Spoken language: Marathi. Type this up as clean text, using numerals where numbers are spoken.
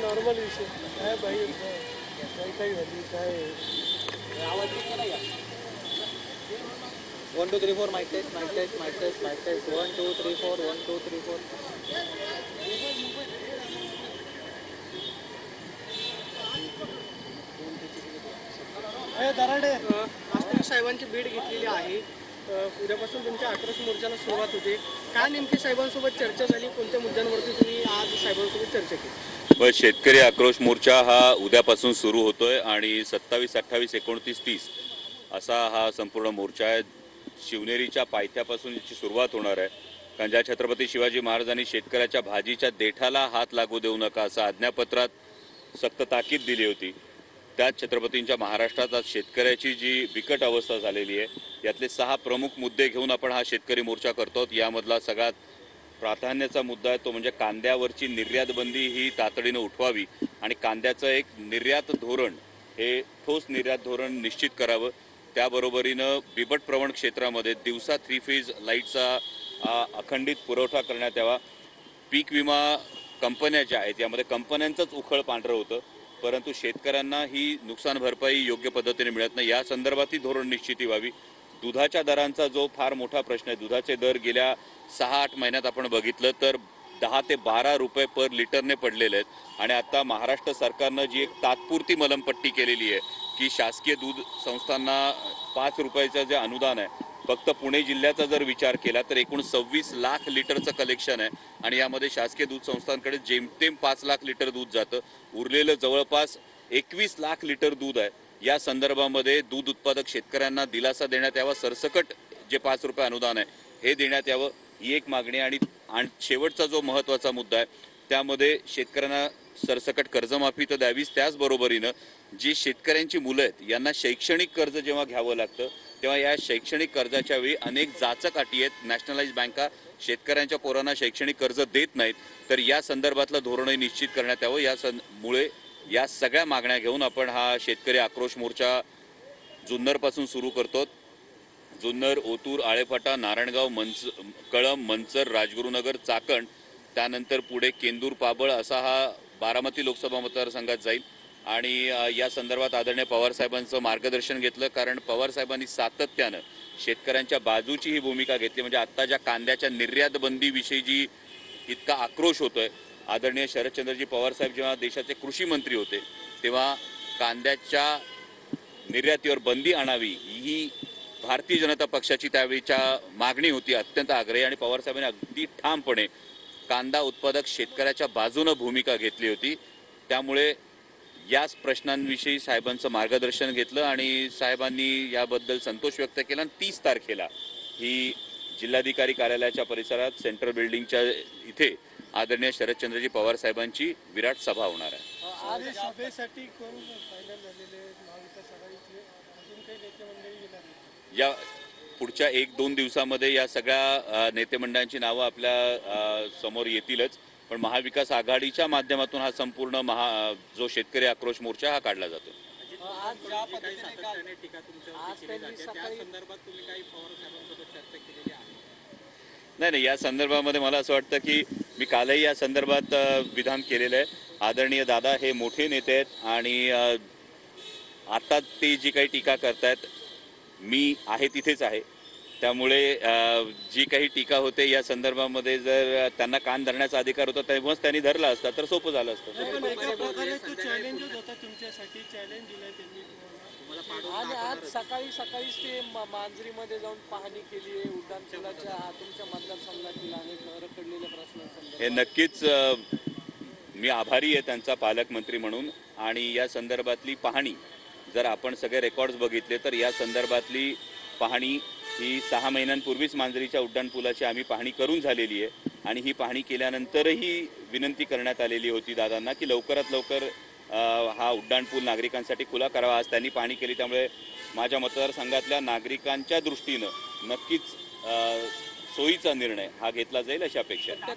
नॉर्मल विषय काय बाई काय काय झाली काय आवाज केला या 1 2 3 4 माइक टेस्ट 1 2 3 4 1 2 3 4 दराडे आज तुम्ही साहेबांची भेट घेतलेली आहे। उद्यापासून तुमच्या आक्रोश मोर्चाला सुरुवात होते। काय नेमकी साहेबांसोबत चर्चा झाली, कोणत्या मुद्द्यांवरती तुम्ही आज साहेबांसोबत चर्चा केली? शेतकरी आक्रोश मोर्चा हा उद्यापासून सुरू होतोय आणि 27, 28, 29, 30 असा हा संपूर्ण मोर्चा आहे। शिवनेरीच्या पायथ्यापासून याची सुरुवात होणार आहे। कारण ज्या छत्रपती शिवाजी महाराजांनी शेतकऱ्याच्या भाजीच्या देठाला हात लागू देऊ नका असं आज्ञापत्रात सक्त ताकीद दिली होती, त्याच छत्रपतींच्या महाराष्ट्रात आज शेतकऱ्याची जी बिकट अवस्था झालेली आहे, यातले 6 प्रमुख मुद्दे घेऊन आपण हा शेतकरी मोर्चा करतो। यामधला सगळ्यात प्राधान्याचा मुद्दा आहे तो म्हणजे कांद्यावरची निर्यात बंदी ही तातडीने उठवावी आणि कांद्याचं एक निर्यात धोरण, हे ठोस निर्यात धोरण निश्चित करावं। त्याबरोबरीनं बिबट प्रवण क्षेत्रामध्ये दिवसा 3 फेज लाईटचा अखंडित पुरवठा करण्यात यावा। पीक विमा कंपन्या ज्या आहेत यामध्ये कंपन्यांचंच उखळ पांढरं होतं, परंतु शेतकऱ्यांना ही नुकसान भरपाई योग्य पद्धतीने मिळत नाही, या संदर्भातही धोरण निश्चिती व्हावी। दुधाच्या दरांचा जो फार मोठा प्रश्न आहे, दुधाचे दर गेल्या 6-8 महिन्यात आपण बघितलं तर 10 ते 12 रुपये पर लिटरने पडलेले आहेत। आणि आता महाराष्ट्र सरकारनं जी एक तात्पुरती मलमपट्टी केलेली आहे की शासकीय दूध संस्थांना 5 रुपयाचं जे अनुदान आहे, फक्त पुणे जिल्ह्याचा जर विचार केला तर एकूण 26 लाख लिटरचं कलेक्शन आहे आणि यामध्ये शासकीय दूध संस्थांकडे जेमतेम 5 लाख लिटर दूध जातं, उरलेलं जवळपास 21 लाख लिटर दूध आहे। या संदर्भामध्ये दूध उत्पादक शेतकऱ्यांना दिलासा देण्यात यावा, सरसकट जे 5 रुपये अनुदान आहे हे देण्यात यावं, ही एक मागणी। आणि शेवटचा जो महत्त्वाचा मुद्दा आहे त्यामध्ये शेतकऱ्यांना सरसकट कर्जमाफी तर द्यावीच, त्याचबरोबरीनं जी शेतकऱ्यांची मुलं आहेत यांना शैक्षणिक कर्ज जेव्हा घ्यावं लागतं तेव्हा या शैक्षणिक कर्जाच्या वेळी अनेक जाचक अटी आहेत। नॅशनलाइज बँका शेतकऱ्यांच्या पोरांना शैक्षणिक कर्ज देत नाहीत, तर या संदर्भातलं धोरणही निश्चित करण्यात यावं। मुळे या सगळ्या मागण्या घेऊन आपण हा शेतकरी आक्रोश मोर्चा जुन्नरपासून सुरू करतो। जुन्नर, ओतूर, आळेफाटा, नारायणगाव, कळंब, मंचर, राजगुरुनगर, चाकण, त्यानंतर पुढे केंदूर, पाबळ असा हा बारामती लोकसभा मतदारसंघात जाईल। आणि या संदर्भात आदरणीय पवारसाहेबांचं मार्गदर्शन घेतलं, कारण पवारसाहेबांनी सातत्यानं शेतकऱ्यांच्या बाजूची ही भूमिका घेतली। म्हणजे आत्ता ज्या कांद्याच्या निर्यात बंदीविषयी जी इतका आक्रोश होतोय, आदरणीय शरदचंद्रजी पवारसाहेब जेव्हा देशाचे कृषी मंत्री होते तेव्हा कांद्याच्या निर्यातीवर बंदी आणावी ही भारतीय जनता पक्षाची त्यावेळीच्या मागणी होती, अत्यंत आग्रही। आणि पवारसाहेबांनी अगदी ठामपणे कांदा उत्पादक शेतकऱ्याच्या बाजूने भूमिका घेतली होती। त्यामुळे याच प्रश्नांविषयी साहेबांचं मार्गदर्शन घेतलं आणि साहेबांनी याबद्दल संतोष व्यक्त केला। 30 तारखेला ही जिल्हाधिकारी कार्यालयाच्या परिसरात सेंट्रल बिल्डिंगच्या इथे आदरणीय शरदचंद्रजी पवार साहेबांची विराट सभा होणार आहे। आज सभेसाठी कोण फायनल झालेले महाविकास आघाडीचे अजून काही नेते मंडळी येणार? या पुढच्या 1-2 दिवसामध्ये या सगळ्या नेते मंडळांची नावं आपल्या समोर येतीलच, पण महाविकास आघाडीच्या माध्यमातून हा संपूर्ण जो शेतकरी आक्रोश मोर्चा हा काढला जातो। आज ज्या पद्धतीने सातत्याने टीका तुमच्यावरती केली जाते, त्या संदर्भात तुम्ही काही पवार साहेबांसोबत चर्चा केलेली आहे? नाही, या संदर्भामध्ये मला असं वाटतं की मी कालही या संदर्भात विधान केलेलं आहे। आदरणीय दादा हे मोठे नेते आहेत आणि आता ते जी काही टीका करतायत, मी आहे तिथेच आहे, त्यामुळे जी काही टीका होते या संदर्भामध्ये जर त्यांना कान धरण्याचा अधिकार होता तेव्हाच त्यांनी धरला असता तर सोपं झालं असतं। चॅलेंजच होता तुमच्यासाठी, चॅलेंज दिलाय त्यांनी तुम्हाला। आणि आज सकाळीच ते मांजरीमध्ये जाऊन पाहणी केली आहे उड्डाणपुलाच्या तुमच्या मतदारसंघातील अनेक रखडलेल्या प्रश्नांसंदर्भात। हे नक्कीच मी आभारी आहे त्यांचा पालकमंत्री म्हणून। आणि या संदर्भातली पाहणी जर आपण सगळे रेकॉर्ड्स बघितले तर या संदर्भातली पाहणी ही 6 महिन्यांपूर्वीच मांजरीच्या उड्डाणपुलाची आम्ही पाहणी करून झालेली आहे। आणि ही पाहणी केल्यानंतरही विनंती करण्यात आलेली होती दादांना की लवकरात लवकर हा उड्डाणपूल नागरिकांसाठी खुला करावा। आज त्यांनी पाहणी केली, त्यामुळे माझ्या मतदारसंघातल्या नागरिकांच्या दृष्टीनं नक्कीच सोयीचा निर्णय हा घेतला जाईल अशी अपेक्षा आहे।